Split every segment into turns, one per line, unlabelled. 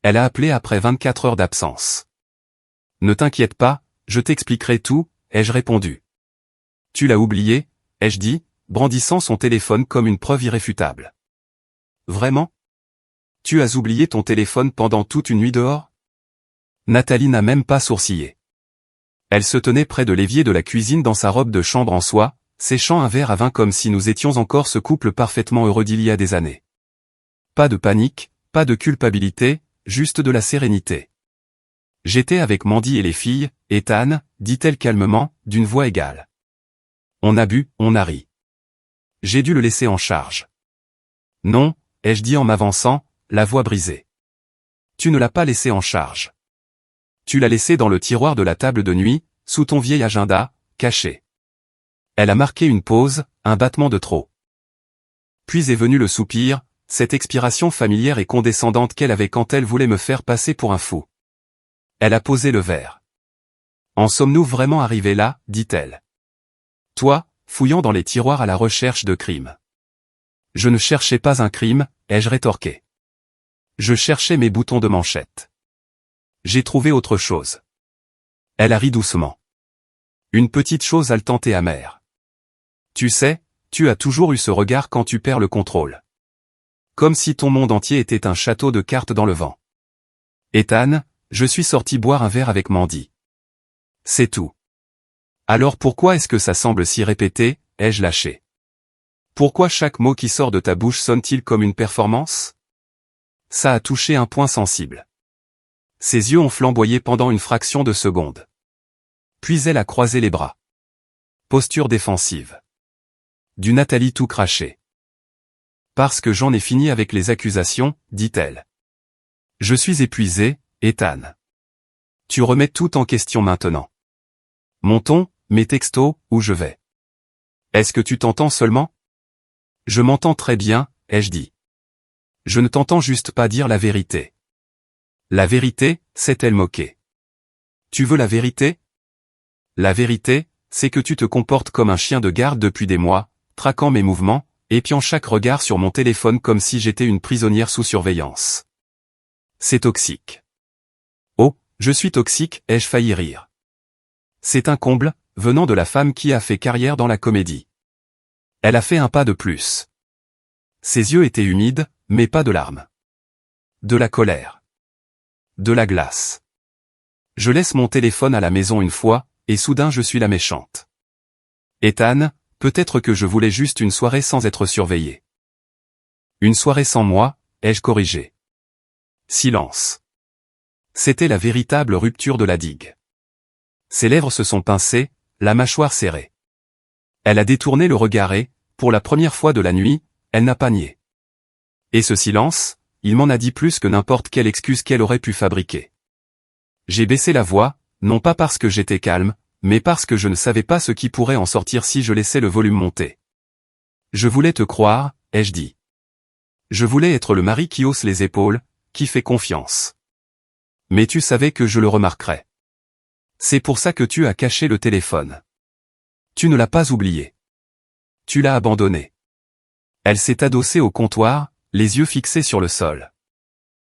Elle a appelé après 24 heures d'absence. Ne t'inquiète pas, je t'expliquerai tout, ai-je répondu. Tu l'as oublié, ai-je dit, brandissant son téléphone comme une preuve irréfutable. Vraiment? Tu as oublié ton téléphone pendant toute une nuit dehors? Nathalie n'a même pas sourcillé. Elle se tenait près de l'évier de la cuisine dans sa robe de chambre en soie, séchant un verre à vin comme si nous étions encore ce couple parfaitement heureux d'il y a des années. Pas de panique, pas de culpabilité, juste de la sérénité. J'étais avec Mandy et les filles, Ethan, dit-elle calmement, d'une voix égale. On a bu, on a ri. J'ai dû le laisser en charge. Non, ai-je dit en m'avançant, la voix brisée. Tu ne l'as pas laissé en charge. Tu l'as laissé dans le tiroir de la table de nuit, sous ton vieil agenda, caché. Elle a marqué une pause, un battement de trop. Puis est venu le soupir, cette expiration familière et condescendante qu'elle avait quand elle voulait me faire passer pour un fou. Elle a posé le verre. En sommes-nous vraiment arrivés là, dit-elle. Toi, fouillant dans les tiroirs à la recherche de crimes. Je ne cherchais pas un crime, ai-je rétorqué. Je cherchais mes boutons de manchette. J'ai trouvé autre chose. Elle a ri doucement. Une petite chose haletante et amère. Tu sais, tu as toujours eu ce regard quand tu perds le contrôle. Comme si ton monde entier était un château de cartes dans le vent. Ethan, je suis sorti boire un verre avec Mandy. C'est tout. Alors pourquoi est-ce que ça semble si répété, ai-je lâché? Pourquoi chaque mot qui sort de ta bouche sonne-t-il comme une performance? Ça a touché un point sensible. Ses yeux ont flamboyé pendant une fraction de seconde. Puis elle a croisé les bras. Posture défensive. Du Nathalie tout craché. Parce que j'en ai fini avec les accusations, dit-elle. Je suis épuisé, Ethan. Tu remets tout en question maintenant. Mon ton, mes textos, où je vais. Est-ce que tu t'entends seulement? Je m'entends très bien, ai-je dit. Je ne t'entends juste pas dire la vérité. La vérité, s'est-elle moquée. Tu veux la vérité? La vérité, c'est que tu te comportes comme un chien de garde depuis des mois, traquant mes mouvements, épiant chaque regard sur mon téléphone comme si j'étais une prisonnière sous surveillance. C'est toxique. Oh, je suis toxique, ai-je failli rire. C'est un comble, venant de la femme qui a fait carrière dans la comédie. Elle a fait un pas de plus. Ses yeux étaient humides, mais pas de larmes. De la colère. De la glace. Je laisse mon téléphone à la maison une fois, et soudain je suis la méchante. Ethan, peut-être que je voulais juste une soirée sans être surveillé. Une soirée sans moi, ai-je corrigé. Silence. C'était la véritable rupture de la digue. Ses lèvres se sont pincées, la mâchoire serrée. Elle a détourné le regard et, pour la première fois de la nuit, elle n'a pas nié. Et ce silence, il m'en a dit plus que n'importe quelle excuse qu'elle aurait pu fabriquer. J'ai baissé la voix, non pas parce que j'étais calme, mais parce que je ne savais pas ce qui pourrait en sortir si je laissais le volume monter. Je voulais te croire, ai-je dit. Je voulais être le mari qui hausse les épaules, qui fait confiance. Mais tu savais que je le remarquerais. C'est pour ça que tu as caché le téléphone. Tu ne l'as pas oublié. Tu l'as abandonné. Elle s'est adossée au comptoir, les yeux fixés sur le sol.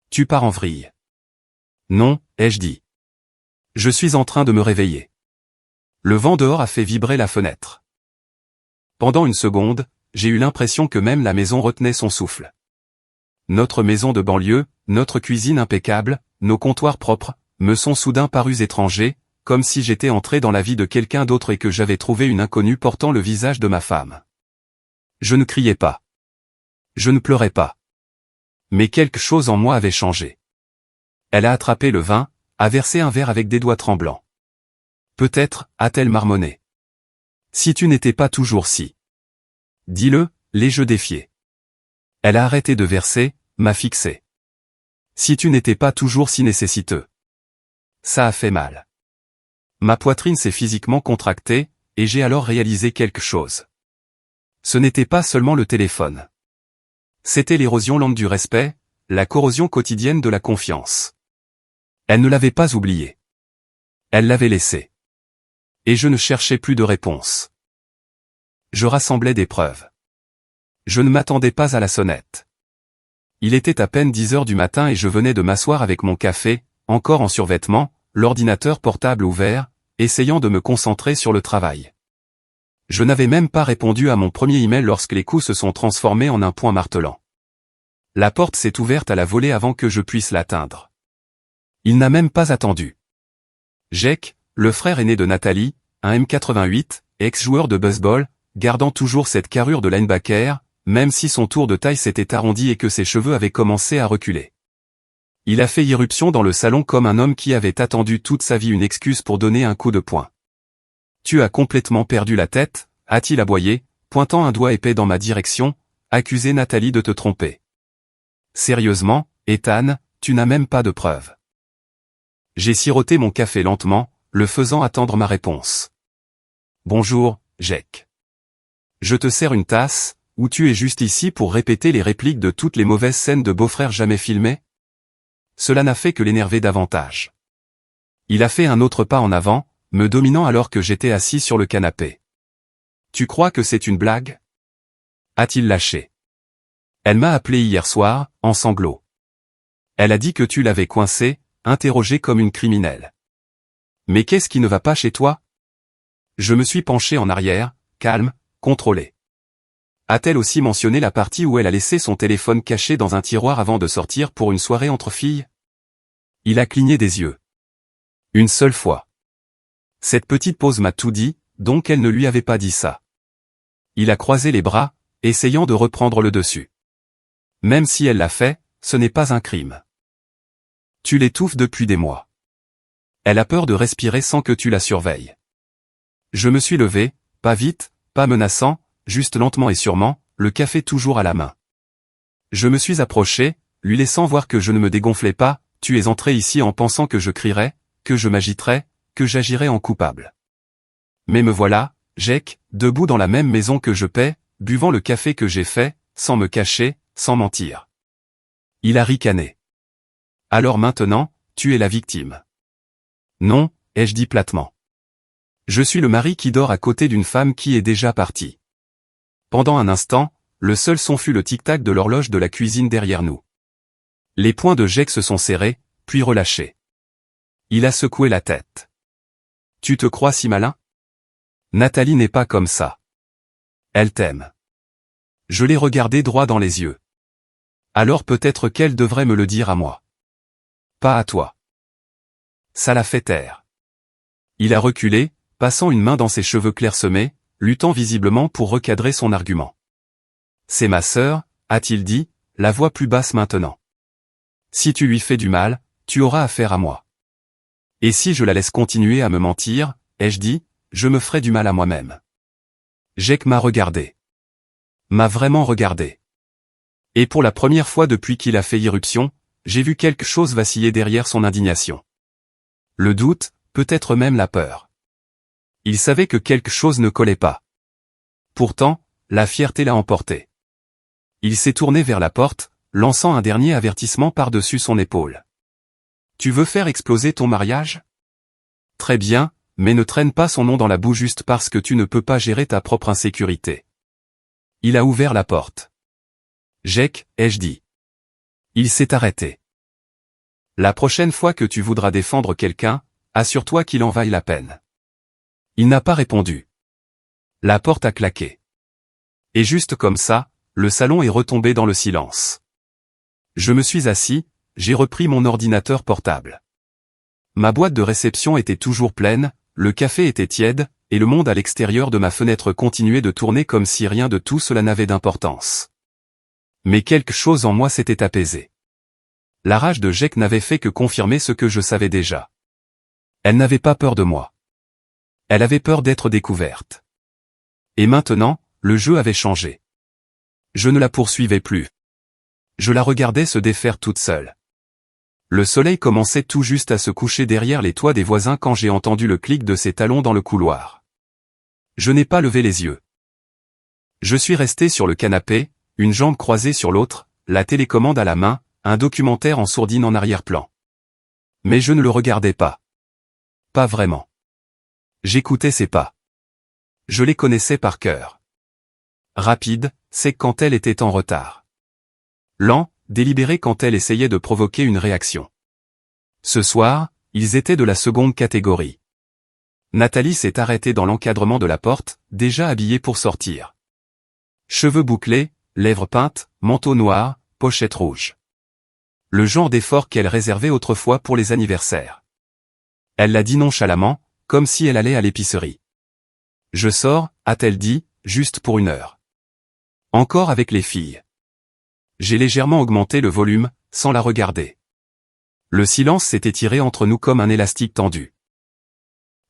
Tu pars en vrille. Non, ai-je dit. Je suis en train de me réveiller. Le vent dehors a fait vibrer la fenêtre. Pendant une seconde, j'ai eu l'impression que même la maison retenait son souffle. Notre maison de banlieue, notre cuisine impeccable, nos comptoirs propres, me sont soudain parus étrangers, comme si j'étais entré dans la vie de quelqu'un d'autre et que j'avais trouvé une inconnue portant le visage de ma femme. Je ne criais pas. Je ne pleurais pas. Mais quelque chose en moi avait changé. Elle a attrapé le vin, a versé un verre avec des doigts tremblants. Peut-être, a-t-elle marmonné. Si tu n'étais pas toujours si. Dis-le, les jeux défiés. Elle a arrêté de verser, m'a fixé. Si tu n'étais pas toujours si nécessiteux. Ça a fait mal. Ma poitrine s'est physiquement contractée, et j'ai alors réalisé quelque chose. Ce n'était pas seulement le téléphone. C'était l'érosion lente du respect, la corrosion quotidienne de la confiance. Elle ne l'avait pas oublié. Elle l'avait laissé. Et je ne cherchais plus de réponse. Je rassemblais des preuves. Je ne m'attendais pas à la sonnette. Il était à peine 10 heures du matin et je venais de m'asseoir avec mon café, encore en survêtement, l'ordinateur portable ouvert, essayant de me concentrer sur le travail. Je n'avais même pas répondu à mon premier email lorsque les coups se sont transformés en un poing martelant. La porte s'est ouverte à la volée avant que je puisse l'atteindre. Il n'a même pas attendu. Jake, le frère aîné de Nathalie, un M88, ex-joueur de baseball, gardant toujours cette carrure de linebacker, même si son tour de taille s'était arrondi et que ses cheveux avaient commencé à reculer. Il a fait irruption dans le salon comme un homme qui avait attendu toute sa vie une excuse pour donner un coup de poing. « Tu as complètement perdu la tête », a-t-il aboyé, pointant un doigt épais dans ma direction, accusé Nathalie de te tromper. « Sérieusement, Ethan, tu n'as même pas de preuves. » J'ai siroté mon café lentement, le faisant attendre ma réponse. « Bonjour, Jake. Je te sers une tasse, ou tu es juste ici pour répéter les répliques de toutes les mauvaises scènes de beau-frère jamais filmées ?» Cela n'a fait que l'énerver davantage. Il a fait un autre pas en avant, me dominant alors que j'étais assis sur le canapé. « Tu crois que c'est une blague ?» a-t-il lâché. « Elle m'a appelé hier soir, en sanglots. Elle a dit que tu l'avais coincée, interrogée comme une criminelle. Mais qu'est-ce qui ne va pas chez toi ? » Je me suis penché en arrière, calme, contrôlé. A-t-elle aussi mentionné la partie où elle a laissé son téléphone caché dans un tiroir avant de sortir pour une soirée entre filles ? Il a cligné des yeux. Une seule fois. Cette petite pause m'a tout dit, donc elle ne lui avait pas dit ça. Il a croisé les bras, essayant de reprendre le dessus. Même si elle l'a fait, ce n'est pas un crime. Tu l'étouffes depuis des mois. Elle a peur de respirer sans que tu la surveilles. Je me suis levé, pas vite, pas menaçant, juste lentement et sûrement, le café toujours à la main. Je me suis approché, lui laissant voir que je ne me dégonflais pas. Tu es entré ici en pensant que je crierais, que je m'agiterais, que j'agirais en coupable. Mais me voilà, Jake, debout dans la même maison que je paie, buvant le café que j'ai fait, sans me cacher, sans mentir. Il a ricané. Alors maintenant, tu es la victime. Non, ai-je dit platement. Je suis le mari qui dort à côté d'une femme qui est déjà partie. Pendant un instant, le seul son fut le tic-tac de l'horloge de la cuisine derrière nous. Les poings de Jake se sont serrés, puis relâchés. Il a secoué la tête. Tu te crois si malin ? Nathalie n'est pas comme ça. Elle t'aime. Je l'ai regardé droit dans les yeux. Alors peut-être qu'elle devrait me le dire à moi. Pas à toi. Ça l'a fait taire. Il a reculé, passant une main dans ses cheveux clairsemés, luttant visiblement pour recadrer son argument. C'est ma sœur, a-t-il dit, la voix plus basse maintenant. Si tu lui fais du mal, tu auras affaire à moi. Et si je la laisse continuer à me mentir, ai-je dit, je me ferai du mal à moi-même. Jake m'a regardé. M'a vraiment regardé. Et pour la première fois depuis qu'il a fait irruption, j'ai vu quelque chose vaciller derrière son indignation. Le doute, peut-être même la peur. Il savait que quelque chose ne collait pas. Pourtant, la fierté l'a emporté. Il s'est tourné vers la porte, lançant un dernier avertissement par-dessus son épaule. Tu veux faire exploser ton mariage ? Très bien, mais ne traîne pas son nom dans la boue juste parce que tu ne peux pas gérer ta propre insécurité. Il a ouvert la porte. Jake, ai-je dit. Il s'est arrêté. La prochaine fois que tu voudras défendre quelqu'un, assure-toi qu'il en vaille la peine. Il n'a pas répondu. La porte a claqué. Et juste comme ça, le salon est retombé dans le silence. Je me suis assis, j'ai repris mon ordinateur portable. Ma boîte de réception était toujours pleine, le café était tiède, et le monde à l'extérieur de ma fenêtre continuait de tourner comme si rien de tout cela n'avait d'importance. Mais quelque chose en moi s'était apaisé. La rage de Jake n'avait fait que confirmer ce que je savais déjà. Elle n'avait pas peur de moi. Elle avait peur d'être découverte. Et maintenant, le jeu avait changé. Je ne la poursuivais plus. Je la regardais se défaire toute seule. Le soleil commençait tout juste à se coucher derrière les toits des voisins quand j'ai entendu le clic de ses talons dans le couloir. Je n'ai pas levé les yeux. Je suis resté sur le canapé, une jambe croisée sur l'autre, la télécommande à la main, un documentaire en sourdine en arrière-plan. Mais je ne le regardais pas. Pas vraiment. J'écoutais ses pas. Je les connaissais par cœur. Rapide, c'est quand elle était en retard. Lent, délibérés quand elle essayait de provoquer une réaction. Ce soir, ils étaient de la seconde catégorie. Nathalie s'est arrêtée dans l'encadrement de la porte, déjà habillée pour sortir. Cheveux bouclés, lèvres peintes, manteau noir, pochette rouge. Le genre d'effort qu'elle réservait autrefois pour les anniversaires. Elle l'a dit nonchalamment, comme si elle allait à l'épicerie. Je sors, a-t-elle dit, juste pour 1 heure. Encore avec les filles. J'ai légèrement augmenté le volume, sans la regarder. Le silence s'est étiré entre nous comme un élastique tendu.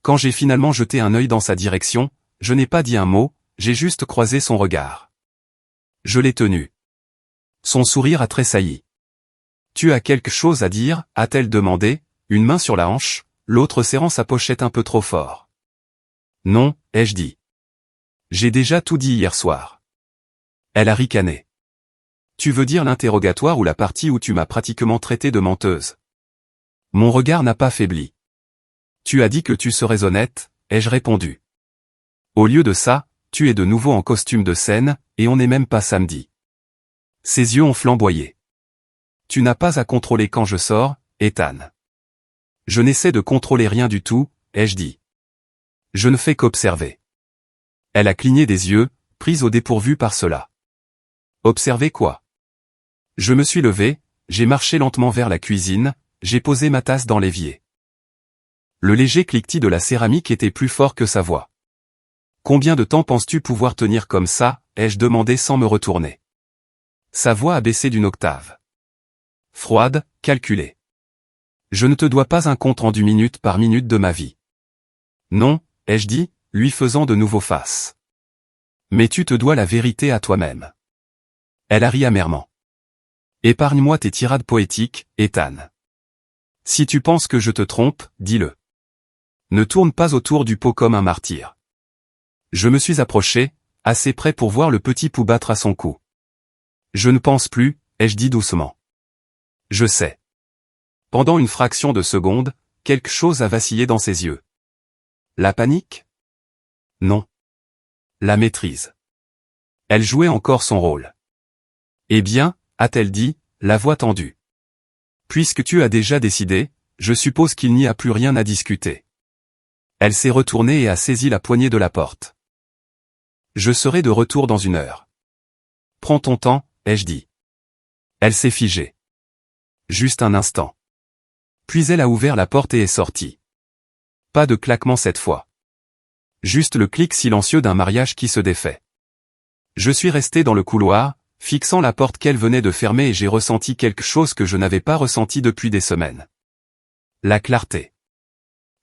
Quand j'ai finalement jeté un œil dans sa direction, je n'ai pas dit un mot, j'ai juste croisé son regard. Je l'ai tenu. Son sourire a tressailli. Tu as quelque chose à dire, a-t-elle demandé, une main sur la hanche, l'autre serrant sa pochette un peu trop fort. Non, ai-je dit. J'ai déjà tout dit hier soir. Elle a ricané. Tu veux dire l'interrogatoire ou la partie où tu m'as pratiquement traité de menteuse? Mon regard n'a pas faibli. Tu as dit que tu serais honnête, ai-je répondu. Au lieu de ça, tu es de nouveau en costume de scène, et on n'est même pas samedi. Ses yeux ont flamboyé. Tu n'as pas à contrôler quand je sors, Ethan. Je n'essaie de contrôler rien du tout, ai-je dit. Je ne fais qu'observer. Elle a cligné des yeux, prise au dépourvu par cela. Observer quoi? Je me suis levé, j'ai marché lentement vers la cuisine, j'ai posé ma tasse dans l'évier. Le léger cliquetis de la céramique était plus fort que sa voix. Combien de temps penses-tu pouvoir tenir comme ça, ai-je demandé sans me retourner. Sa voix a baissé d'1 octave. Froide, calculée. Je ne te dois pas un compte rendu minute par minute de ma vie. Non, ai-je dit, lui faisant de nouveau face. Mais tu te dois la vérité à toi-même. Elle a ri amèrement. Épargne-moi tes tirades poétiques, Ethan. Si tu penses que je te trompe, dis-le. Ne tourne pas autour du pot comme un martyr. Je me suis approché, assez près pour voir le petit pouls battre à son cou. Je ne pense plus, ai-je dit doucement. Je sais. Pendant une fraction de seconde, quelque chose a vacillé dans ses yeux. La panique? Non. La maîtrise. Elle jouait encore son rôle. Eh bien, a-t-elle dit, la voix tendue. Puisque tu as déjà décidé, je suppose qu'il n'y a plus rien à discuter. Elle s'est retournée et a saisi la poignée de la porte. Je serai de retour dans 1 heure. Prends ton temps, ai-je dit. Elle s'est figée. Juste un instant. Puis elle a ouvert la porte et est sortie. Pas de claquement cette fois. Juste le clic silencieux d'un mariage qui se défait. Je suis resté dans le couloir, fixant la porte qu'elle venait de fermer et j'ai ressenti quelque chose que je n'avais pas ressenti depuis des semaines. La clarté.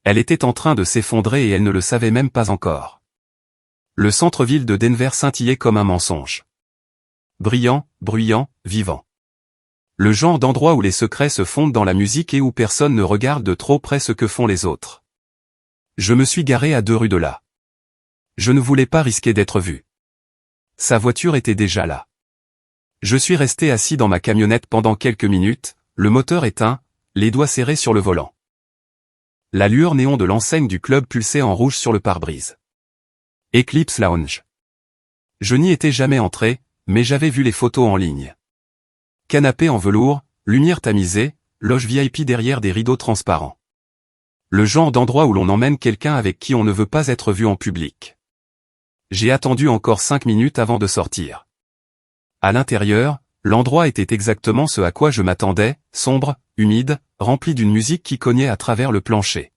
Elle était en train de s'effondrer et elle ne le savait même pas encore. Le centre-ville de Denver scintillait comme un mensonge. Brillant, bruyant, vivant. Le genre d'endroit où les secrets se fondent dans la musique et où personne ne regarde de trop près ce que font les autres. Je me suis garé à 2 rues de là. Je ne voulais pas risquer d'être vu. Sa voiture était déjà là. Je suis resté assis dans ma camionnette pendant quelques minutes, le moteur éteint, les doigts serrés sur le volant. La lueur néon de l'enseigne du club pulsait en rouge sur le pare-brise. Eclipse Lounge. Je n'y étais jamais entré, mais j'avais vu les photos en ligne. Canapé en velours, lumière tamisée, loge VIP derrière des rideaux transparents. Le genre d'endroit où l'on emmène quelqu'un avec qui on ne veut pas être vu en public. J'ai attendu encore 5 minutes avant de sortir. À l'intérieur, l'endroit était exactement ce à quoi je m'attendais, sombre, humide, rempli d'une musique qui cognait à travers le plancher.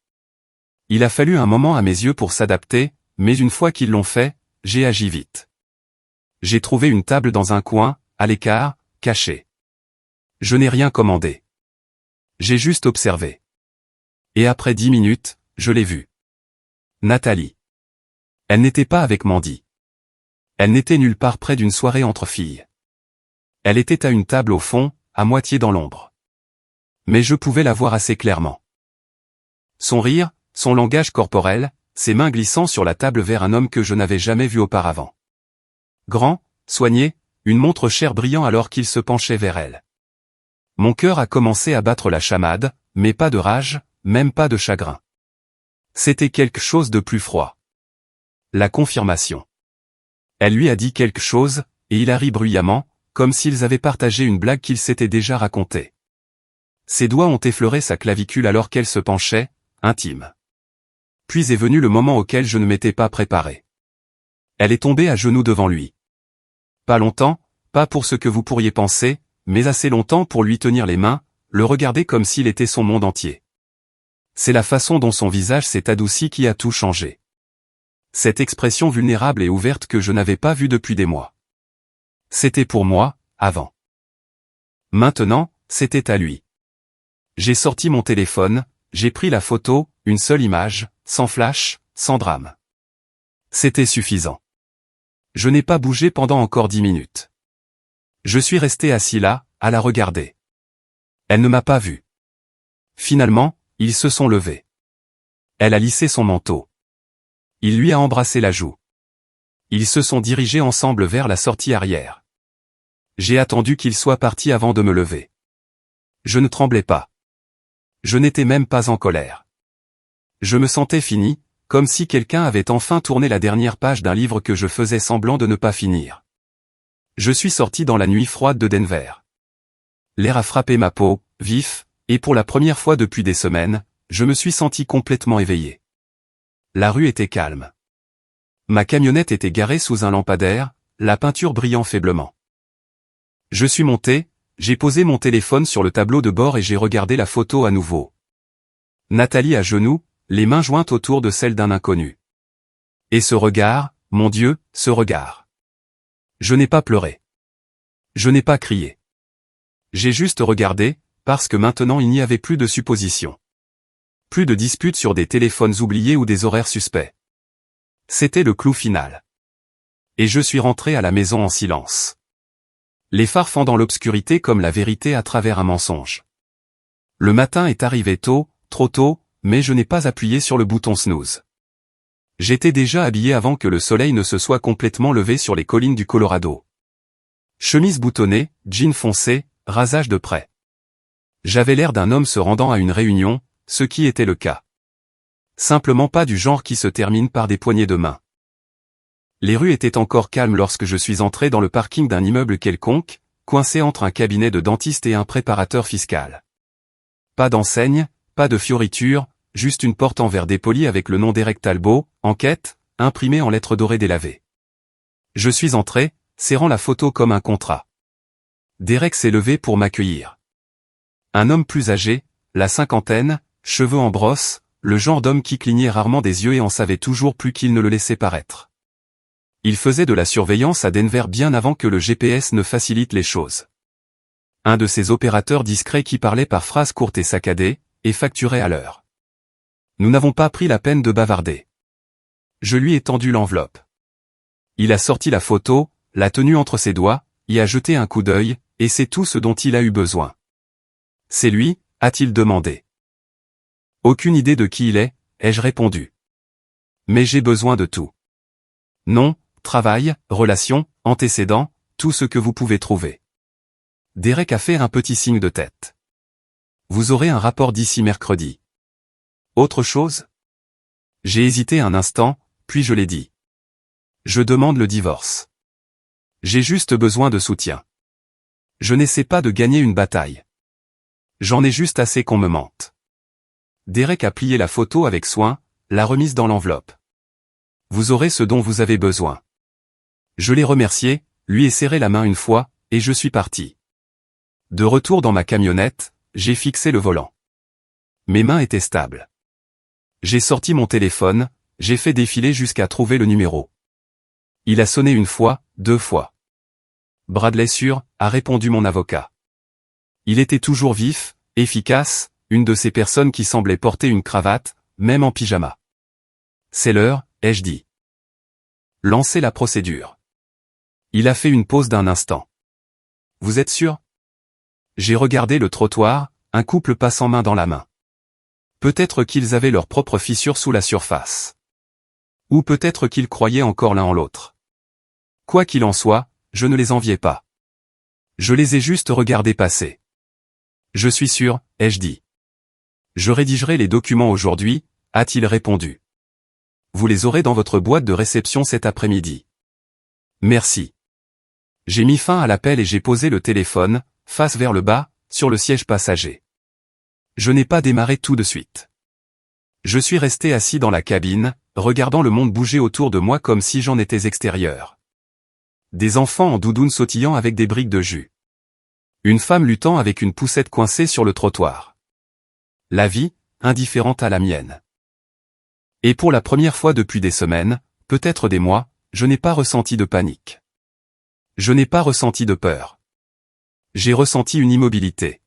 Il a fallu un moment à mes yeux pour s'adapter, mais une fois qu'ils l'ont fait, j'ai agi vite. J'ai trouvé une table dans un coin, à l'écart, cachée. Je n'ai rien commandé. J'ai juste observé. Et après 10 minutes, je l'ai vue. Nathalie. Elle n'était pas avec Mandy. Elle n'était nulle part près d'une soirée entre filles. Elle était à une table au fond, à moitié dans l'ombre. Mais je pouvais la voir assez clairement. Son rire, son langage corporel, ses mains glissant sur la table vers un homme que je n'avais jamais vu auparavant. Grand, soigné, une montre chère brillant alors qu'il se penchait vers elle. Mon cœur a commencé à battre la chamade, mais pas de rage, même pas de chagrin. C'était quelque chose de plus froid. La confirmation. Elle lui a dit quelque chose, et il a ri bruyamment, comme s'ils avaient partagé une blague qu'ils s'étaient déjà racontée. Ses doigts ont effleuré sa clavicule alors qu'elle se penchait, intime. Puis est venu le moment auquel je ne m'étais pas préparé. Elle est tombée à genoux devant lui. Pas longtemps, pas pour ce que vous pourriez penser, mais assez longtemps pour lui tenir les mains, le regarder comme s'il était son monde entier. C'est la façon dont son visage s'est adouci qui a tout changé. Cette expression vulnérable et ouverte que je n'avais pas vue depuis des mois. C'était pour moi, avant. Maintenant, c'était à lui. J'ai sorti mon téléphone, j'ai pris la photo, une seule image, sans flash, sans drame. C'était suffisant. Je n'ai pas bougé pendant encore 10 minutes. Je suis resté assis là, à la regarder. Elle ne m'a pas vu. Finalement, ils se sont levés. Elle a lissé son manteau. Il lui a embrassé la joue. Ils se sont dirigés ensemble vers la sortie arrière. J'ai attendu qu'il soit parti avant de me lever. Je ne tremblais pas. Je n'étais même pas en colère. Je me sentais fini, comme si quelqu'un avait enfin tourné la dernière page d'un livre que je faisais semblant de ne pas finir. Je suis sorti dans la nuit froide de Denver. L'air a frappé ma peau, vif, et pour la première fois depuis des semaines, je me suis senti complètement éveillé. La rue était calme. Ma camionnette était garée sous un lampadaire, la peinture brillant faiblement. Je suis monté, j'ai posé mon téléphone sur le tableau de bord et j'ai regardé la photo à nouveau. Nathalie à genoux, les mains jointes autour de celles d'un inconnu. Et ce regard, mon Dieu, ce regard. Je n'ai pas pleuré. Je n'ai pas crié. J'ai juste regardé, parce que maintenant il n'y avait plus de suppositions. Plus de disputes sur des téléphones oubliés ou des horaires suspects. C'était le clou final. Et je suis rentré à la maison en silence. Les phares fendant l'obscurité comme la vérité à travers un mensonge. Le matin est arrivé tôt, trop tôt, mais je n'ai pas appuyé sur le bouton snooze. J'étais déjà habillé avant que le soleil ne se soit complètement levé sur les collines du Colorado. Chemise boutonnée, jean foncé, rasage de près. J'avais l'air d'un homme se rendant à une réunion, ce qui était le cas. Simplement pas du genre qui se termine par des poignées de main. Les rues étaient encore calmes lorsque je suis entré dans le parking d'un immeuble quelconque, coincé entre un cabinet de dentiste et un préparateur fiscal. Pas d'enseigne, pas de fioritures, juste une porte en verre dépoli avec le nom d'Eric Talbot, enquête, imprimé en lettres dorées délavées. Je suis entré, serrant la photo comme un contrat. Derek s'est levé pour m'accueillir. Un homme plus âgé, la cinquantaine, cheveux en brosse, le genre d'homme qui clignait rarement des yeux et en savait toujours plus qu'il ne le laissait paraître. Il faisait de la surveillance à Denver bien avant que le GPS ne facilite les choses. Un de ces opérateurs discrets qui parlait par phrases courtes et saccadées, et facturait à l'heure. Nous n'avons pas pris la peine de bavarder. Je lui ai tendu l'enveloppe. Il a sorti la photo, l'a tenue entre ses doigts, y a jeté un coup d'œil, et c'est tout ce dont il a eu besoin. C'est lui, a-t-il demandé. Aucune idée de qui il est, ai-je répondu. Mais j'ai besoin de tout. Nom, travail, relations, antécédents, tout ce que vous pouvez trouver. Derek a fait un petit signe de tête. Vous aurez un rapport d'ici mercredi. Autre chose? J'ai hésité un instant, puis je l'ai dit. Je demande le divorce. J'ai juste besoin de soutien. Je n'essaie pas de gagner une bataille. J'en ai juste assez qu'on me mente. Derek a plié la photo avec soin, l'a remise dans l'enveloppe. Vous aurez ce dont vous avez besoin. Je l'ai remercié, lui ai serré la main une fois, et je suis parti. De retour dans ma camionnette, j'ai fixé le volant. Mes mains étaient stables. J'ai sorti mon téléphone, j'ai fait défiler jusqu'à trouver le numéro. Il a sonné une fois, 2 fois. Bradley sûr, a répondu mon avocat. Il était toujours vif, efficace, une de ces personnes qui semblaient porter une cravate, même en pyjama. C'est l'heure, ai-je dit. Lancez la procédure. Il a fait une pause d'un instant. Vous êtes sûr? J'ai regardé le trottoir, un couple passant main dans la main. Peut-être qu'ils avaient leur propre fissure sous la surface. Ou peut-être qu'ils croyaient encore l'un en l'autre. Quoi qu'il en soit, je ne les enviais pas. Je les ai juste regardés passer. Je suis sûr, ai-je dit. Je rédigerai les documents aujourd'hui, a-t-il répondu. Vous les aurez dans votre boîte de réception cet après-midi. Merci. J'ai mis fin à l'appel et j'ai posé le téléphone, face vers le bas, sur le siège passager. Je n'ai pas démarré tout de suite. Je suis resté assis dans la cabine, regardant le monde bouger autour de moi comme si j'en étais extérieur. Des enfants en doudoune sautillant avec des briques de jus. Une femme luttant avec une poussette coincée sur le trottoir. La vie, indifférente à la mienne. Et pour la première fois depuis des semaines, peut-être des mois, je n'ai pas ressenti de panique. Je n'ai pas ressenti de peur. J'ai ressenti une immobilité.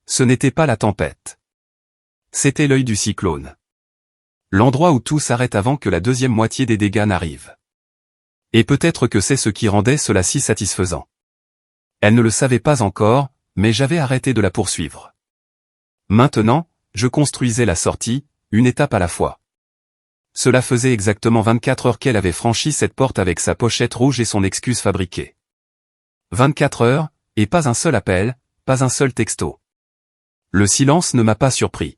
Ce n'était pas la tempête. C'était l'œil du cyclone. L'endroit où tout s'arrête avant que la deuxième moitié des dégâts n'arrive. Et peut-être que c'est ce qui rendait cela si satisfaisant. Elle ne le savait pas encore, mais j'avais arrêté de la poursuivre. Maintenant, je construisais la sortie, une étape à la fois. Cela faisait exactement 24 heures qu'elle avait franchi cette porte avec sa pochette rouge et son excuse fabriquée. 24 heures, et pas un seul appel, pas un seul texto. Le silence ne m'a pas surpris.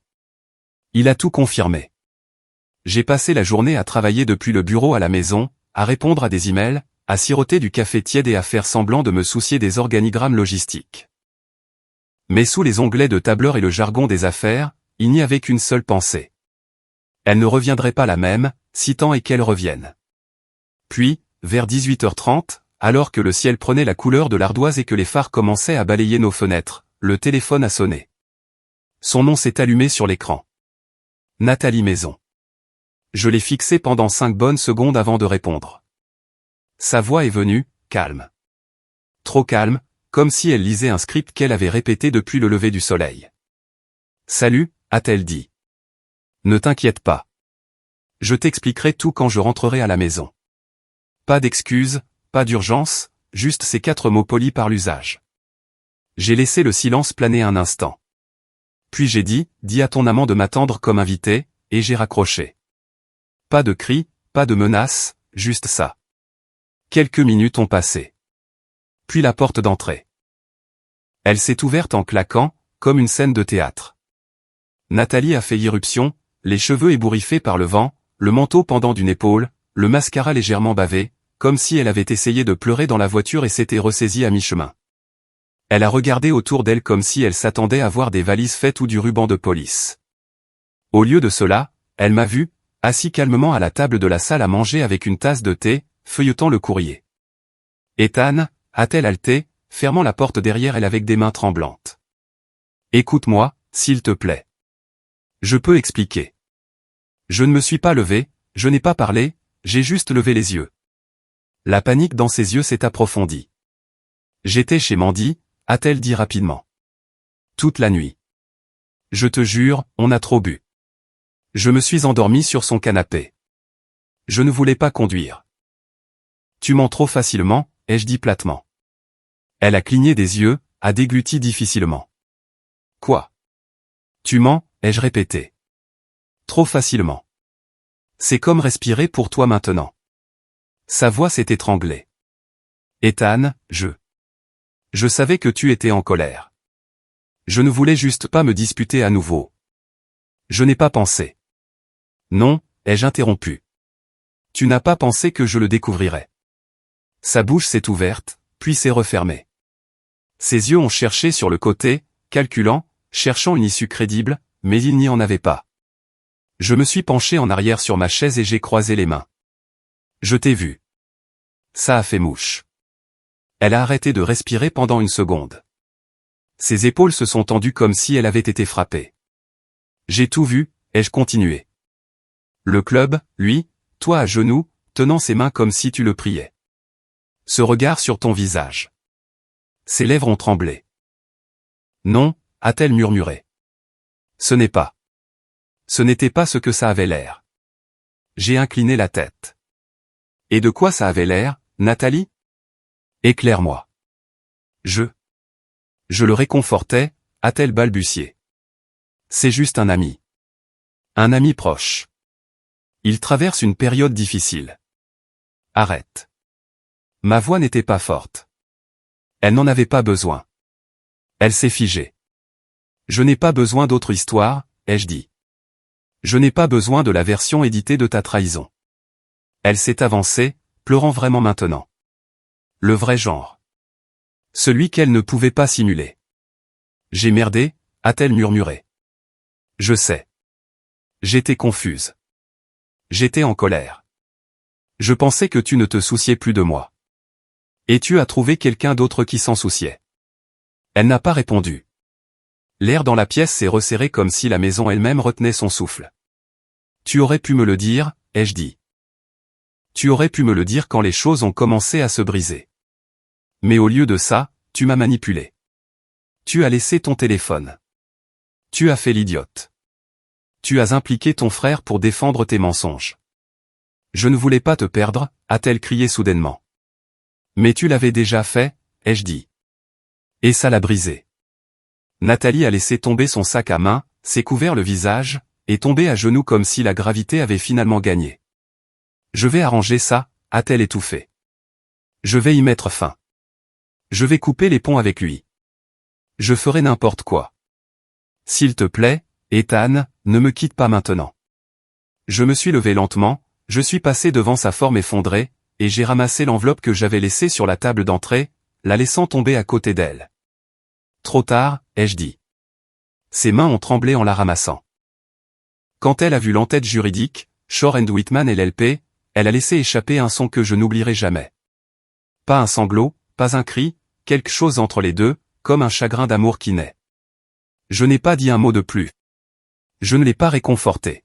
Il a tout confirmé. J'ai passé la journée à travailler depuis le bureau à la maison, à répondre à des emails, à siroter du café tiède et à faire semblant de me soucier des organigrammes logistiques. Mais sous les onglets de tableur et le jargon des affaires, il n'y avait qu'une seule pensée. Elle ne reviendrait pas la même, si tant est qu'elle revienne. Puis, vers 18h30, alors que le ciel prenait la couleur de l'ardoise et que les phares commençaient à balayer nos fenêtres, le téléphone a sonné. Son nom s'est allumé sur l'écran. Nathalie Maison. Je l'ai fixé pendant 5 bonnes secondes avant de répondre. Sa voix est venue, calme. Trop calme, comme si elle lisait un script qu'elle avait répété depuis le lever du soleil. « Salut », a-t-elle dit. « Ne t'inquiète pas. Je t'expliquerai tout quand je rentrerai à la maison. » Pas d'excuses, pas d'urgence, juste ces 4 mots polis par l'usage. J'ai laissé le silence planer un instant. Puis j'ai dit, dis à ton amant de m'attendre comme invité, et j'ai raccroché. Pas de cris, pas de menaces, juste ça. Quelques minutes ont passé. Puis la porte d'entrée. Elle s'est ouverte en claquant, comme une scène de théâtre. Nathalie a fait irruption, les cheveux ébouriffés par le vent, le manteau pendant d'une épaule, le mascara légèrement bavé, comme si elle avait essayé de pleurer dans la voiture et s'était ressaisie à mi-chemin. Elle a regardé autour d'elle comme si elle s'attendait à voir des valises faites ou du ruban de police. Au lieu de cela, elle m'a vu, assis calmement à la table de la salle à manger avec une tasse de thé, feuilletant le courrier. « Ethan » a-t-elle haleté, fermant la porte derrière elle avec des mains tremblantes. « Écoute-moi, s'il te plaît. Je peux expliquer. Je ne me suis pas levé, je n'ai pas parlé, j'ai juste levé les yeux. » La panique dans ses yeux s'est approfondie. « J'étais chez Mandy », a-t-elle dit rapidement. « Toute la nuit. Je te jure, on a trop bu. Je me suis endormi sur son canapé. Je ne voulais pas conduire. »« Tu mens trop facilement », ai-je dit platement. Elle a cligné des yeux, a dégluti difficilement. « Quoi ? Tu mens », ai-je répété. « Trop facilement. C'est comme respirer pour toi maintenant. » Sa voix s'est étranglée. « Ethan, je savais que tu étais en colère. Je ne voulais juste pas me disputer à nouveau. Je n'ai pas pensé. »« Non », ai-je interrompu. « Tu n'as pas pensé que je le découvrirais. » Sa bouche s'est ouverte, puis s'est refermée. Ses yeux ont cherché sur le côté, calculant, cherchant une issue crédible, mais il n'y en avait pas. Je me suis penché en arrière sur ma chaise et j'ai croisé les mains. « Je t'ai vu. » Ça a fait mouche. Elle a arrêté de respirer pendant une seconde. Ses épaules se sont tendues comme si elle avait été frappée. « J'ai tout vu », ai-je continué. Le club, lui, toi à genoux, tenant ses mains comme si tu le priais. Ce regard sur ton visage. Ses lèvres ont tremblé. « Non », a-t-elle murmuré. « Ce n'est pas. Ce n'était pas ce que ça avait l'air. » J'ai incliné la tête. « Et de quoi ça avait l'air, Nathalie ? Éclaire-moi. » Je le réconfortais, a-t-elle balbutié. « C'est juste un ami. Un ami proche. Il traverse une période difficile. Arrête. » Ma voix n'était pas forte. Elle n'en avait pas besoin. Elle s'est figée. « Je n'ai pas besoin d'autre histoire », ai-je dit. « Je n'ai pas besoin de la version éditée de ta trahison. » Elle s'est avancée, pleurant vraiment maintenant. le vrai genre. Celui qu'elle ne pouvait pas simuler. J'ai merdé, a-t-elle murmuré. Je sais. J'étais confuse. J'étais en colère. Je pensais que tu ne te souciais plus de moi. Et tu as trouvé quelqu'un d'autre qui s'en souciait. Elle n'a pas répondu. L'air dans la pièce s'est resserré comme si la maison elle-même retenait son souffle. Tu aurais pu me le dire, ai-je dit. Tu aurais pu me le dire quand les choses ont commencé à se briser. Mais au lieu de ça, tu m'as manipulé. Tu as laissé ton téléphone. Tu as fait l'idiote. Tu as impliqué ton frère pour défendre tes mensonges. Je ne voulais pas te perdre, a-t-elle crié soudainement. Mais tu l'avais déjà fait, ai-je dit. Et ça l'a brisé. Nathalie a laissé tomber son sac à main, s'est couvert le visage, et tombé à genoux comme si la gravité avait finalement gagné. Je vais arranger ça, a-t-elle étouffé. Je vais y mettre fin. Je vais couper les ponts avec lui. Je ferai n'importe quoi. S'il te plaît, Ethan, ne me quitte pas maintenant. Je me suis levé lentement, je suis passé devant sa forme effondrée, et j'ai ramassé l'enveloppe que j'avais laissée sur la table d'entrée, la laissant tomber à côté d'elle. Trop tard, ai-je dit. Ses mains ont tremblé en la ramassant. Quand elle a vu l'entête juridique, Shore & Whitman et l'LP, elle a laissé échapper un son que je n'oublierai jamais. Pas un sanglot, pas un cri, quelque chose entre les deux, comme un chagrin d'amour qui naît. Je n'ai pas dit un mot de plus. Je ne l'ai pas réconforté.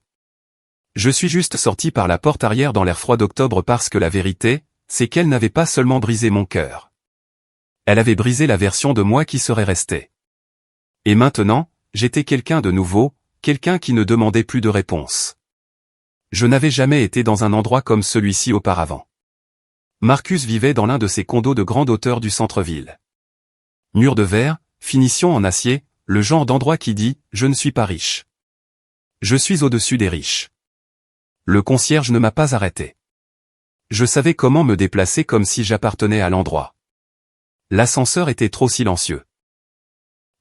Je suis juste sorti par la porte arrière dans l'air froid d'octobre parce que la vérité, c'est qu'elle n'avait pas seulement brisé mon cœur. Elle avait brisé la version de moi qui serait restée. Et maintenant, j'étais quelqu'un de nouveau, quelqu'un qui ne demandait plus de réponse. Je n'avais jamais été dans un endroit comme celui-ci auparavant. Marcus vivait dans l'un de ces condos de grande hauteur du centre-ville. Mur de verre, finition en acier, le genre d'endroit qui dit « Je ne suis pas riche. Je suis au-dessus des riches. » Le concierge ne m'a pas arrêté. Je savais comment me déplacer comme si j'appartenais à l'endroit. L'ascenseur était trop silencieux.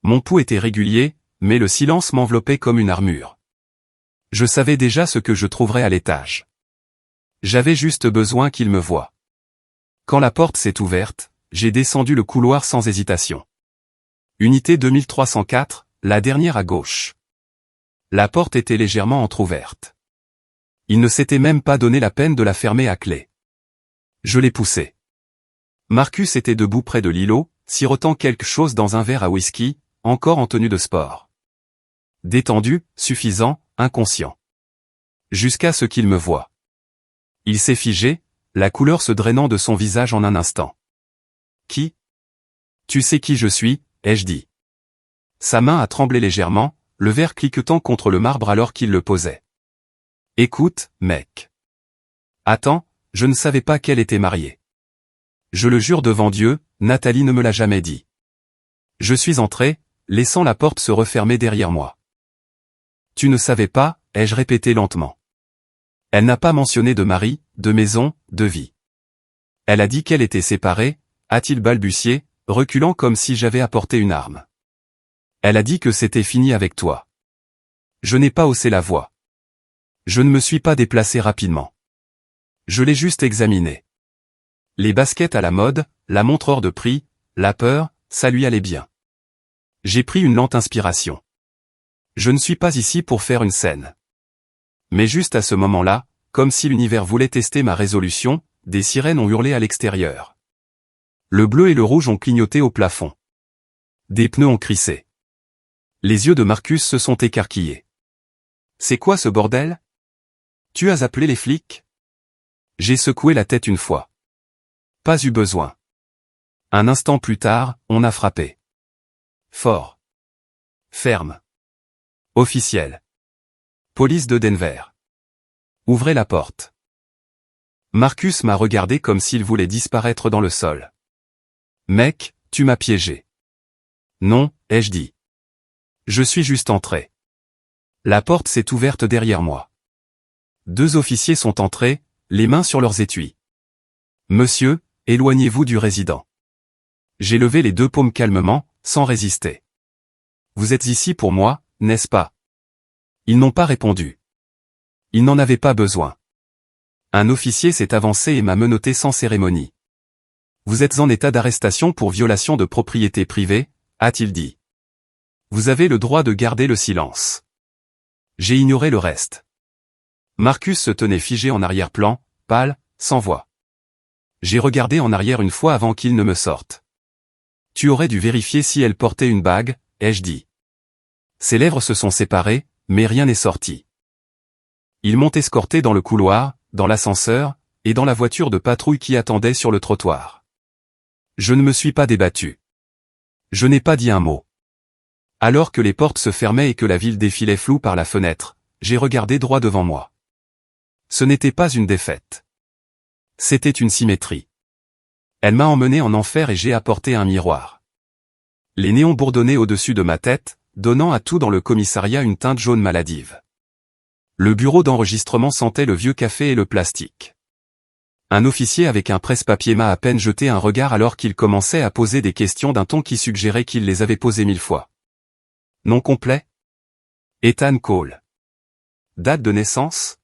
Mon pouls était régulier, mais le silence m'enveloppait comme une armure. Je savais déjà ce que je trouverais à l'étage. J'avais juste besoin qu'il me voie. Quand la porte s'est ouverte, j'ai descendu le couloir sans hésitation. Unité 2304, la dernière à gauche. La porte était légèrement entr'ouverte. Il ne s'était même pas donné la peine de la fermer à clé. Je l'ai poussée. Marcus était debout près de l'îlot, sirotant quelque chose dans un verre à whisky, encore en tenue de sport. Détendu, suffisant, inconscient. Jusqu'à ce qu'il me voie. Il s'est figé, la couleur se drainant de son visage en un instant. Qui ? Tu sais qui je suis, ai-je dit. Sa main a tremblé légèrement, le verre cliquetant contre le marbre alors qu'il le posait. Écoute, mec. Attends, je ne savais pas qu'elle était mariée. Je le jure devant Dieu, Nathalie ne me l'a jamais dit. Je suis entré, laissant la porte se refermer derrière moi. Tu ne savais pas, ai-je répété lentement. Elle n'a pas mentionné de mari, de maison, de vie. Elle a dit qu'elle était séparée, a-t-il balbutié, reculant comme si j'avais apporté une arme. Elle a dit que c'était fini avec toi. Je n'ai pas haussé la voix. Je ne me suis pas déplacé rapidement. Je l'ai juste examiné. Les baskets à la mode, la montre hors de prix, la peur, ça lui allait bien. J'ai pris une lente inspiration. Je ne suis pas ici pour faire une scène. Mais juste à ce moment-là, comme si l'univers voulait tester ma résolution, des sirènes ont hurlé à l'extérieur. Le bleu et le rouge ont clignoté au plafond. Des pneus ont crissé. Les yeux de Marcus se sont écarquillés. C'est quoi ce bordel ? Tu as appelé les flics ? J'ai secoué la tête une fois. Pas eu besoin. Un instant plus tard, on a frappé. Fort. Ferme. Officiel. Police de Denver. Ouvrez la porte. Marcus m'a regardé comme s'il voulait disparaître dans le sol. Mec, tu m'as piégé. Non, ai-je dit. Je suis juste entré. La porte s'est ouverte derrière moi. 2 officiers sont entrés, les mains sur leurs étuis. Monsieur, éloignez-vous du résident. J'ai levé les 2 paumes calmement, sans résister. Vous êtes ici pour moi, n'est-ce pas? Ils n'ont pas répondu. Ils n'en avaient pas besoin. Un officier s'est avancé et m'a menotté sans cérémonie. Vous êtes en état d'arrestation pour violation de propriété privée, a-t-il dit. Vous avez le droit de garder le silence. J'ai ignoré le reste. Marcus se tenait figé en arrière-plan, pâle, sans voix. J'ai regardé en arrière une fois avant qu'il ne me sorte. Tu aurais dû vérifier si elle portait une bague, ai-je dit. Ses lèvres se sont séparées, mais rien n'est sorti. Ils m'ont escorté dans le couloir, dans l'ascenseur, et dans la voiture de patrouille qui attendait sur le trottoir. Je ne me suis pas débattu. Je n'ai pas dit un mot. Alors que les portes se fermaient et que la ville défilait floue par la fenêtre, j'ai regardé droit devant moi. Ce n'était pas une défaite. C'était une symétrie. Elle m'a emmené en enfer et j'ai apporté un miroir. Les néons bourdonnaient au-dessus de ma tête, donnant à tout dans le commissariat une teinte jaune maladive. Le bureau d'enregistrement sentait le vieux café et le plastique. Un officier avec un presse-papier m'a à peine jeté un regard alors qu'il commençait à poser des questions d'un ton qui suggérait qu'il les avait posées 1000 fois. Nom complet? Ethan Cole. Date de naissance?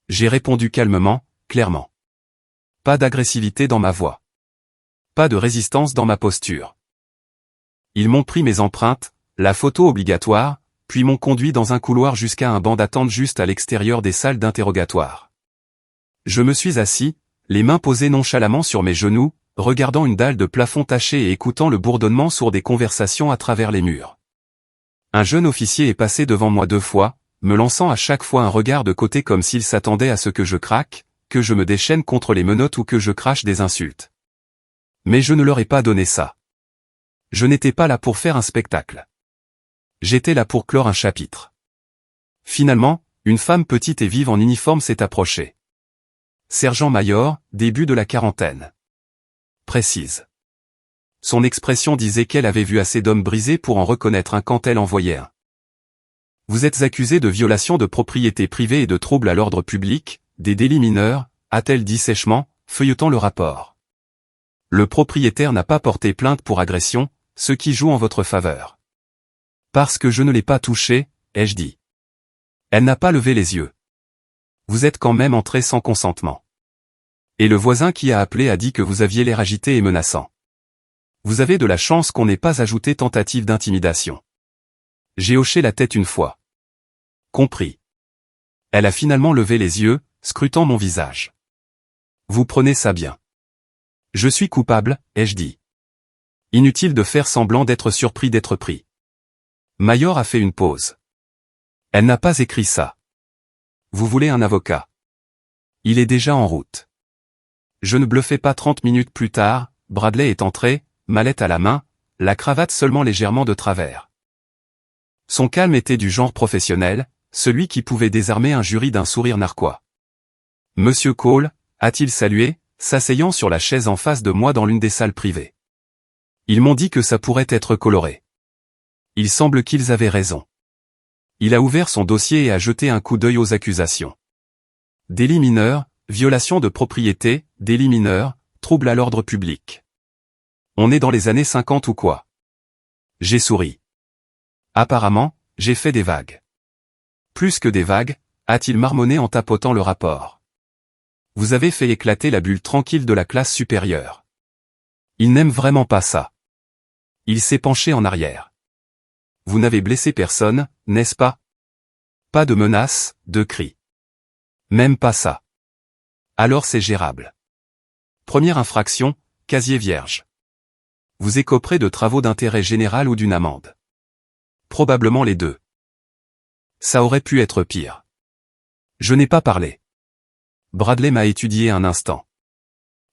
J'ai répondu calmement, clairement. Pas d'agressivité dans ma voix. Pas de résistance dans ma posture. Ils m'ont pris mes empreintes, la photo obligatoire, puis m'ont conduit dans un couloir jusqu'à un banc d'attente juste à l'extérieur des salles d'interrogatoire. Je me suis assis, les mains posées nonchalamment sur mes genoux, regardant une dalle de plafond tachée et écoutant le bourdonnement sourd des conversations à travers les murs. Un jeune officier est passé devant moi 2 fois, me lançant à chaque fois un regard de côté comme s'il s'attendait à ce que je craque, que je me déchaîne contre les menottes ou que je crache des insultes. Mais je ne leur ai pas donné ça. Je n'étais pas là pour faire un spectacle. J'étais là pour clore un chapitre. Finalement, une femme petite et vive en uniforme s'est approchée. Sergent-major, début de la quarantaine. Précise. Son expression disait qu'elle avait vu assez d'hommes brisés pour en reconnaître un quand elle en voyait un. Vous êtes accusé de violation de propriété privée et de trouble à l'ordre public, des délits mineurs, a-t-elle dit sèchement, feuilletant le rapport. Le propriétaire n'a pas porté plainte pour agression, ce qui joue en votre faveur. Parce que je ne l'ai pas touché, ai-je dit. Elle n'a pas levé les yeux. Vous êtes quand même entré sans consentement. Et le voisin qui a appelé a dit que vous aviez l'air agité et menaçant. Vous avez de la chance qu'on n'ait pas ajouté tentative d'intimidation. J'ai hoché la tête une fois. Compris. Elle a finalement levé les yeux, scrutant mon visage. Vous prenez ça bien. Je suis coupable, ai-je dit. Inutile de faire semblant d'être surpris d'être pris. Mayor a fait une pause. Elle n'a pas écrit ça. Vous voulez un avocat? Il est déjà en route. Je ne bluffais pas 30 minutes plus tard, Bradley est entré, mallette à la main, la cravate seulement légèrement de travers. Son calme était du genre professionnel, celui qui pouvait désarmer un jury d'un sourire narquois. Monsieur Cole, a-t-il salué, s'asseyant sur la chaise en face de moi dans l'une des salles privées. Ils m'ont dit que ça pourrait être coloré. Il semble qu'ils avaient raison. Il a ouvert son dossier et a jeté un coup d'œil aux accusations. Délit mineur, violation de propriété, délit mineur, trouble à l'ordre public. On est dans les années 50 ou quoi? J'ai souri. Apparemment, j'ai fait des vagues. Plus que des vagues, a-t-il marmonné en tapotant le rapport. Vous avez fait éclater la bulle tranquille de la classe supérieure. Il n'aime vraiment pas ça. Il s'est penché en arrière. Vous n'avez blessé personne, n'est-ce pas? Pas de menaces, de cris. Même pas ça. Alors c'est gérable. Première infraction, casier vierge. Vous écoperez de travaux d'intérêt général ou d'une amende. Probablement les deux. Ça aurait pu être pire. Je n'ai pas parlé. Bradley m'a étudié un instant.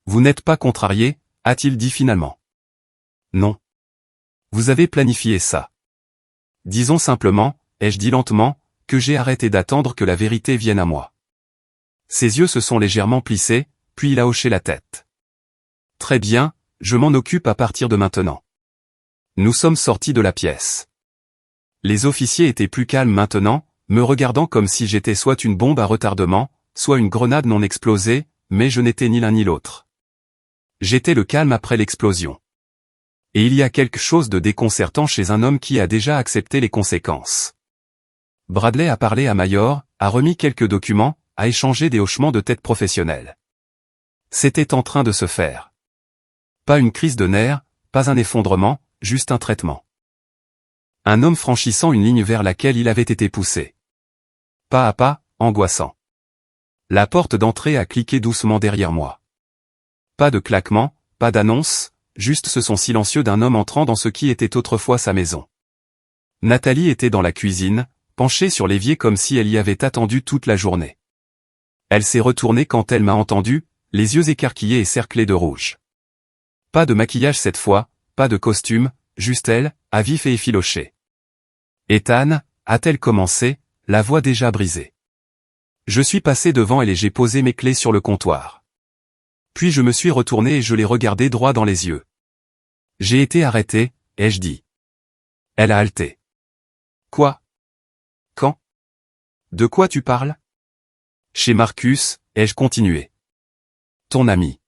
Vous n'êtes pas contrarié, a-t-il dit finalement. Non. Vous avez planifié ça. Disons simplement, ai-je dit lentement, que j'ai arrêté d'attendre que la vérité vienne à moi. Ses yeux se sont légèrement plissés, puis il a hoché la tête. Très bien, je m'en occupe à partir de maintenant. Nous sommes sortis de la pièce. Les officiers étaient plus calmes maintenant, me regardant comme si j'étais soit une bombe à retardement, soit une grenade non explosée, mais je n'étais ni l'un ni l'autre. J'étais le calme après l'explosion. Et il y a quelque chose de déconcertant chez un homme qui a déjà accepté les conséquences. Bradley a parlé à Mayor, a remis quelques documents, a échangé des hochements de tête professionnels. C'était en train de se faire. Pas une crise de nerfs, pas un effondrement, juste un traitement. Un homme franchissant une ligne vers laquelle il avait été poussé. Pas à pas, angoissant. La porte d'entrée a cliqué doucement derrière moi. Pas de claquement, pas d'annonce, juste ce son silencieux d'un homme entrant dans ce qui était autrefois sa maison. Nathalie était dans la cuisine, penchée sur l'évier comme si elle y avait attendu toute la journée. Elle s'est retournée quand elle m'a entendu, les yeux écarquillés et cerclés de rouge. Pas de maquillage cette fois, pas de costume, juste elle, à vif et effilochée. Ethan, a-t-elle commencé, la voix déjà brisée. Je suis passé devant elle et j'ai posé mes clés sur le comptoir. Puis je me suis retourné et je l'ai regardé droit dans les yeux. J'ai été arrêté, ai-je dit. Elle a halté. Quoi? Quand? De quoi tu parles? Chez Marcus, ai-je continué. Ton ami.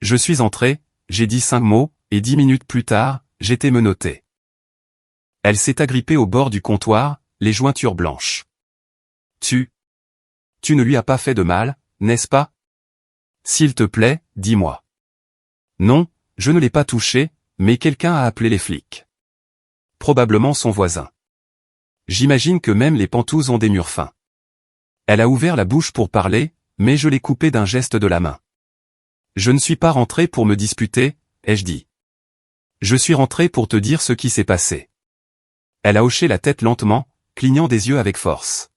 Je suis entré, j'ai dit 5 mots, et 10 minutes plus tard, j'étais menotté. Elle s'est agrippée au bord du comptoir, les jointures blanches. Tu ne lui as pas fait de mal, n'est-ce pas? S'il te plaît, dis-moi. Non, je ne l'ai pas touché, mais quelqu'un a appelé les flics. Probablement son voisin. J'imagine que même les pantous ont des murs fins. Elle a ouvert la bouche pour parler, mais je l'ai coupée d'un geste de la main. Je ne suis pas rentré pour me disputer, ai-je dit. Je suis rentré pour te dire ce qui s'est passé. Elle a hoché la tête lentement, clignant des yeux avec force.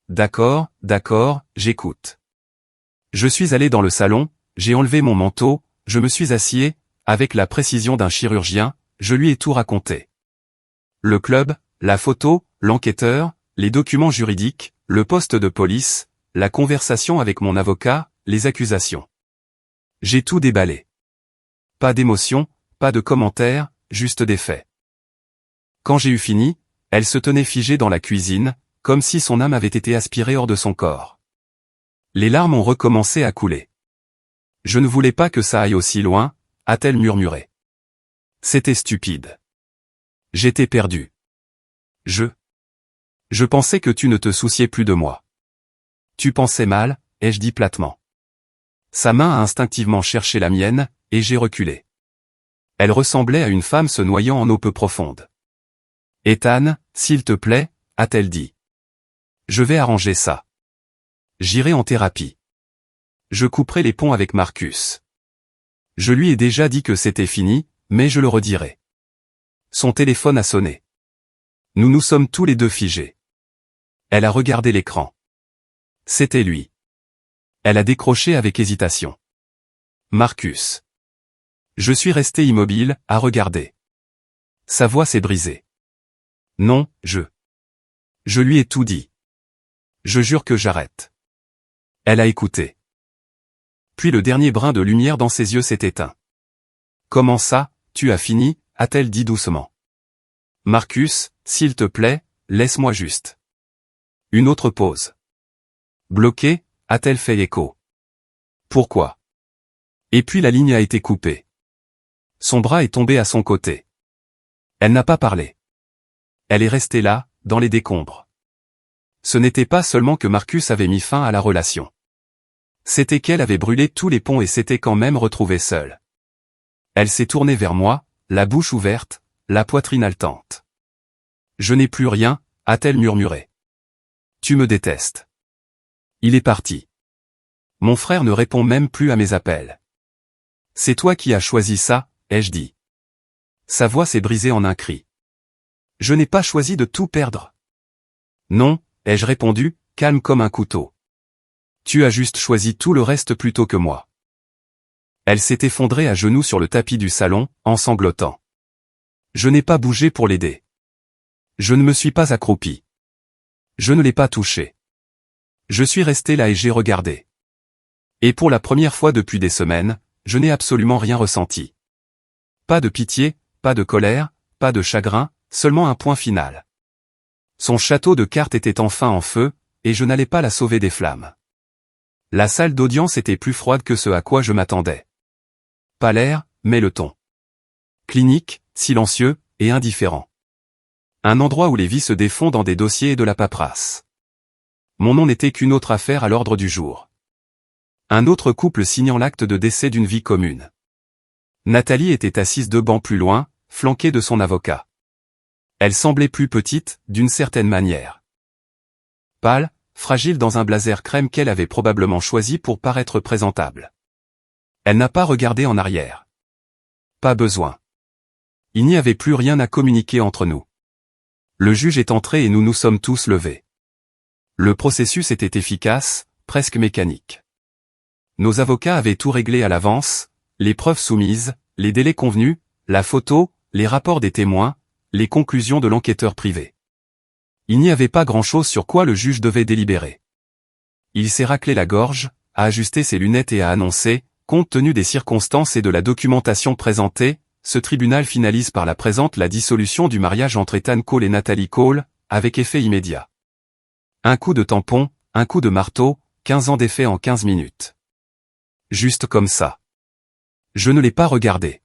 D'accord, j'écoute. Je suis allé dans le salon, j'ai enlevé mon manteau, je me suis assis, avec la précision d'un chirurgien, je lui ai tout raconté. Le club, la photo, l'enquêteur, les documents juridiques, le poste de police, la conversation avec mon avocat, les accusations. J'ai tout déballé. Pas d'émotion, pas de commentaires, juste des faits. Quand j'ai eu fini, elle se tenait figée dans la cuisine, comme si son âme avait été aspirée hors de son corps. Les larmes ont recommencé à couler. Je ne voulais pas que ça aille aussi loin, a-t-elle murmuré. C'était stupide. J'étais perdu. Je pensais que tu ne te souciais plus de moi. Tu pensais mal, ai-je dit platement. Sa main a instinctivement cherché la mienne, et j'ai reculé. Elle ressemblait à une femme se noyant en eau peu profonde. Ethan, s'il te plaît, a-t-elle dit. Je vais arranger ça. J'irai en thérapie. Je couperai les ponts avec Marcus. Je lui ai déjà dit que c'était fini, mais je le redirai. Son téléphone a sonné. Nous nous sommes tous les deux figés. Elle a regardé l'écran. C'était lui. Elle a décroché avec hésitation. Marcus. Je suis resté immobile, à regarder. Sa voix s'est brisée. Non, je lui ai tout dit. Je jure que j'arrête. Elle a écouté. Puis le dernier brin de lumière dans ses yeux s'est éteint. Comment ça, tu as fini, a-t-elle dit doucement. Marcus, s'il te plaît, laisse-moi juste. Une autre pause. Bloqué, a-t-elle fait écho. Pourquoi? Et puis la ligne a été coupée. Son bras est tombé à son côté. Elle n'a pas parlé. Elle est restée là, dans les décombres. Ce n'était pas seulement que Marcus avait mis fin à la relation. C'était qu'elle avait brûlé tous les ponts et s'était quand même retrouvée seule. Elle s'est tournée vers moi, la bouche ouverte, la poitrine haletante. Je n'ai plus rien, a-t-elle murmuré. Tu me détestes. Il est parti. Mon frère ne répond même plus à mes appels. C'est toi qui as choisi ça, ai-je dit. Sa voix s'est brisée en un cri. Je n'ai pas choisi de tout perdre. Non, ai-je répondu, calme comme un couteau. Tu as juste choisi tout le reste plutôt que moi. Elle s'est effondrée à genoux sur le tapis du salon, en sanglotant. Je n'ai pas bougé pour l'aider. Je ne me suis pas accroupi. Je ne l'ai pas touché. Je suis resté là et j'ai regardé. Et pour la première fois depuis des semaines, je n'ai absolument rien ressenti. Pas de pitié, pas de colère, pas de chagrin, seulement un point final. Son château de cartes était enfin en feu, et je n'allais pas la sauver des flammes. La salle d'audience était plus froide que ce à quoi je m'attendais. Pas l'air, mais le ton. Clinique, silencieux, et indifférent. Un endroit où les vies se défont dans des dossiers et de la paperasse. Mon nom n'était qu'une autre affaire à l'ordre du jour. Un autre couple signant l'acte de décès d'une vie commune. Nathalie était assise 2 bancs plus loin, flanquée de son avocat. Elle semblait plus petite, d'une certaine manière. Pâle, fragile dans un blazer crème qu'elle avait probablement choisi pour paraître présentable. Elle n'a pas regardé en arrière. Pas besoin. Il n'y avait plus rien à communiquer entre nous. Le juge est entré et nous nous sommes tous levés. Le processus était efficace, presque mécanique. Nos avocats avaient tout réglé à l'avance, les preuves soumises, les délais convenus, la photo, les rapports des témoins, les conclusions de l'enquêteur privé. Il n'y avait pas grand-chose sur quoi le juge devait délibérer. Il s'est raclé la gorge, a ajusté ses lunettes et a annoncé, compte tenu des circonstances et de la documentation présentée, ce tribunal finalise par la présente la dissolution du mariage entre Ethan Cole et Nathalie Cole, avec effet immédiat. Un coup de tampon, un coup de marteau, 15 ans d'effet en 15 minutes. Juste comme ça. Je ne l'ai pas regardé.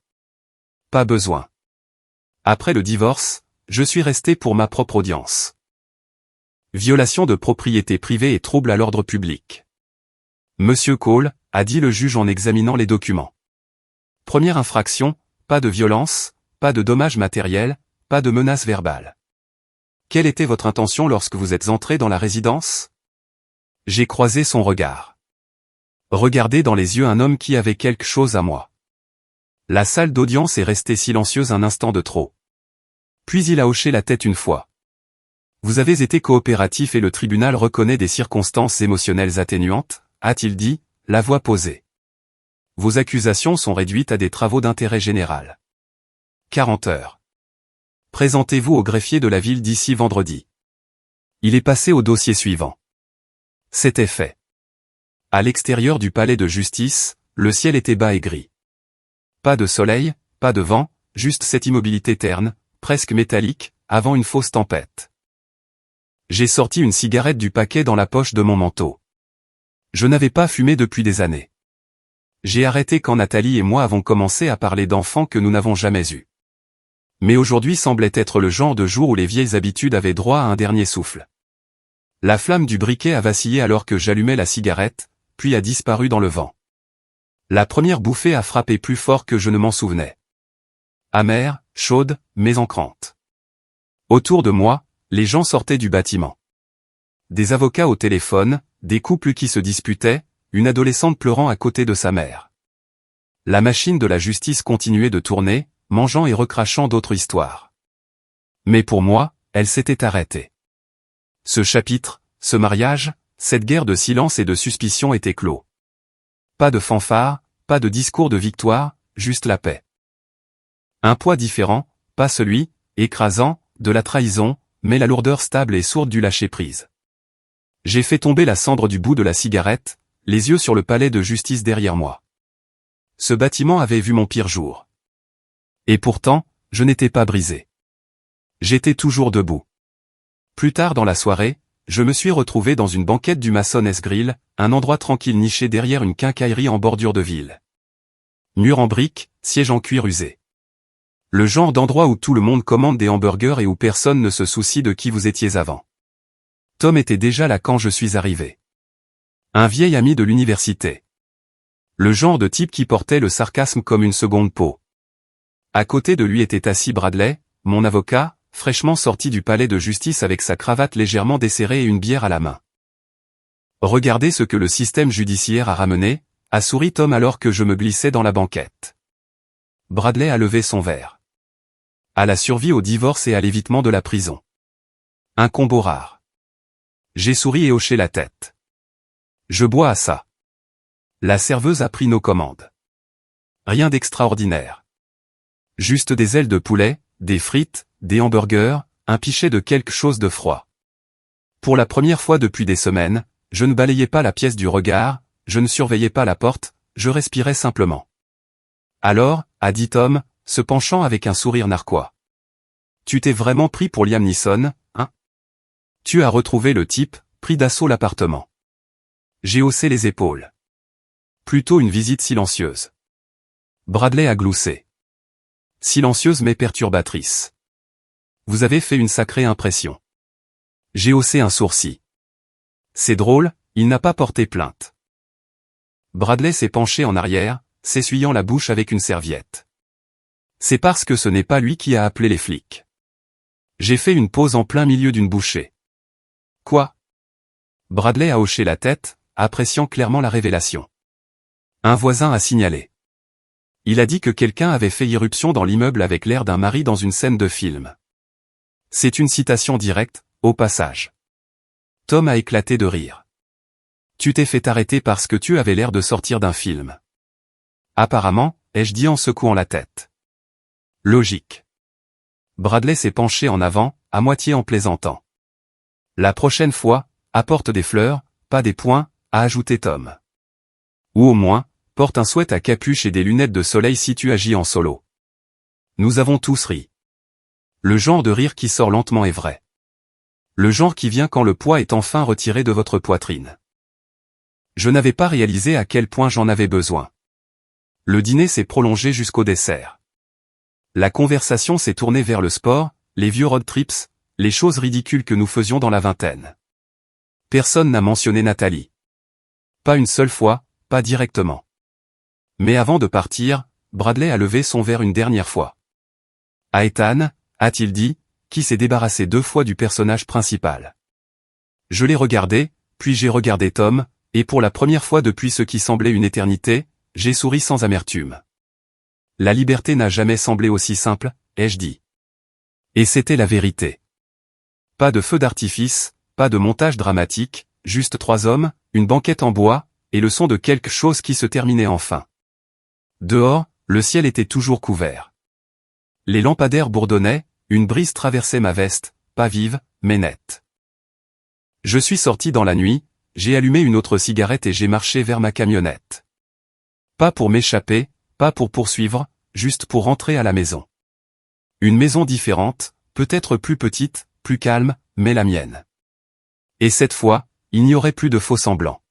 Pas besoin. Après le divorce, je suis resté pour ma propre audience. Violation de propriété privée et trouble à l'ordre public. Monsieur Cole, a dit le juge en examinant les documents. Première infraction, pas de violence, pas de dommages matériels, pas de menaces verbales. Quelle était votre intention lorsque vous êtes entré dans la résidence? J'ai croisé son regard. Regardé dans les yeux un homme qui avait quelque chose à moi. La salle d'audience est restée silencieuse un instant de trop. Puis il a hoché la tête une fois. Vous avez été coopératif et le tribunal reconnaît des circonstances émotionnelles atténuantes, a-t-il dit, la voix posée. Vos accusations sont réduites à des travaux d'intérêt général. 40 heures. Présentez-vous au greffier de la ville d'ici vendredi. Il est passé au dossier suivant. C'était fait. À l'extérieur du palais de justice, le ciel était bas et gris. Pas de soleil, pas de vent, juste cette immobilité terne, presque métallique, avant une fausse tempête. J'ai sorti une cigarette du paquet dans la poche de mon manteau. Je n'avais pas fumé depuis des années. J'ai arrêté quand Nathalie et moi avons commencé à parler d'enfants que nous n'avons jamais eus. Mais aujourd'hui semblait être le genre de jour où les vieilles habitudes avaient droit à un dernier souffle. La flamme du briquet a vacillé alors que j'allumais la cigarette, puis a disparu dans le vent. La première bouffée a frappé plus fort que je ne m'en souvenais. Amère, chaude, mais ancrante. Autour de moi, les gens sortaient du bâtiment. Des avocats au téléphone, des couples qui se disputaient, une adolescente pleurant à côté de sa mère. La machine de la justice continuait de tourner, mangeant et recrachant d'autres histoires. Mais pour moi, elle s'était arrêtée. Ce chapitre, ce mariage, cette guerre de silence et de suspicion était clos. Pas de fanfare, pas de discours de victoire, juste la paix. Un poids différent, pas celui, écrasant, de la trahison, mais la lourdeur stable et sourde du lâcher-prise. J'ai fait tomber la cendre du bout de la cigarette, les yeux sur le palais de justice derrière moi. Ce bâtiment avait vu mon pire jour. Et pourtant, je n'étais pas brisé. J'étais toujours debout. Plus tard dans la soirée, je me suis retrouvé dans une banquette du Mason's Grill, un endroit tranquille niché derrière une quincaillerie en bordure de ville. Mur en briques, siège en cuir usé. Le genre d'endroit où tout le monde commande des hamburgers et où personne ne se soucie de qui vous étiez avant. Tom était déjà là quand je suis arrivé. Un vieil ami de l'université. Le genre de type qui portait le sarcasme comme une seconde peau. À côté de lui était assis Bradley, mon avocat, fraîchement sorti du palais de justice avec sa cravate légèrement desserrée et une bière à la main. Regardez ce que le système judiciaire a ramené, a souri Tom alors que je me glissais dans la banquette. Bradley a levé son verre. À la survie au divorce et à l'évitement de la prison. Un combo rare. J'ai souri et hoché la tête. Je bois à ça. La serveuse a pris nos commandes. Rien d'extraordinaire. Juste des ailes de poulet, des frites, des hamburgers, un pichet de quelque chose de froid. Pour la première fois depuis des semaines, je ne balayais pas la pièce du regard, je ne surveillais pas la porte, je respirais simplement. Alors, a dit Tom, se penchant avec un sourire narquois. Tu t'es vraiment pris pour Liam Neeson, hein? Tu as retrouvé le type, pris d'assaut l'appartement. J'ai haussé les épaules. Plutôt une visite silencieuse. Bradley a gloussé. Silencieuse mais perturbatrice. Vous avez fait une sacrée impression. J'ai haussé un sourcil. C'est drôle, il n'a pas porté plainte. Bradley s'est penché en arrière, s'essuyant la bouche avec une serviette. C'est parce que ce n'est pas lui qui a appelé les flics. J'ai fait une pause en plein milieu d'une bouchée. Quoi? Bradley a hoché la tête, appréciant clairement la révélation. Un voisin a signalé. Il a dit que quelqu'un avait fait irruption dans l'immeuble avec l'air d'un mari dans une scène de film. C'est une citation directe, au passage. Tom a éclaté de rire. Tu t'es fait arrêter parce que tu avais l'air de sortir d'un film. Apparemment, ai-je dit en secouant la tête. Logique. Bradley s'est penché en avant, à moitié en plaisantant. La prochaine fois, apporte des fleurs, pas des poings, a ajouté Tom. Ou au moins, porte un sweat à capuche et des lunettes de soleil si tu agis en solo. Nous avons tous ri. Le genre de rire qui sort lentement est vrai. Le genre qui vient quand le poids est enfin retiré de votre poitrine. Je n'avais pas réalisé à quel point j'en avais besoin. Le dîner s'est prolongé jusqu'au dessert. La conversation s'est tournée vers le sport, les vieux road trips, les choses ridicules que nous faisions dans la vingtaine. Personne n'a mentionné Nathalie. Pas une seule fois, pas directement. Mais avant de partir, Bradley a levé son verre une dernière fois. À Ethan, a-t-il dit, qui s'est débarrassé 2 fois du personnage principal. Je l'ai regardé, puis j'ai regardé Tom, et pour la première fois depuis ce qui semblait une éternité, j'ai souri sans amertume. La liberté n'a jamais semblé aussi simple, ai-je dit. Et c'était la vérité. Pas de feu d'artifice, pas de montage dramatique, juste 3 hommes, une banquette en bois, et le son de quelque chose qui se terminait enfin. Dehors, le ciel était toujours couvert. Les lampadaires bourdonnaient, une brise traversait ma veste, pas vive, mais nette. Je suis sorti dans la nuit, j'ai allumé une autre cigarette et j'ai marché vers ma camionnette. Pas pour m'échapper, pas pour poursuivre, juste pour rentrer à la maison. Une maison différente, peut-être plus petite, plus calme, mais la mienne. Et cette fois, il n'y aurait plus de faux semblants.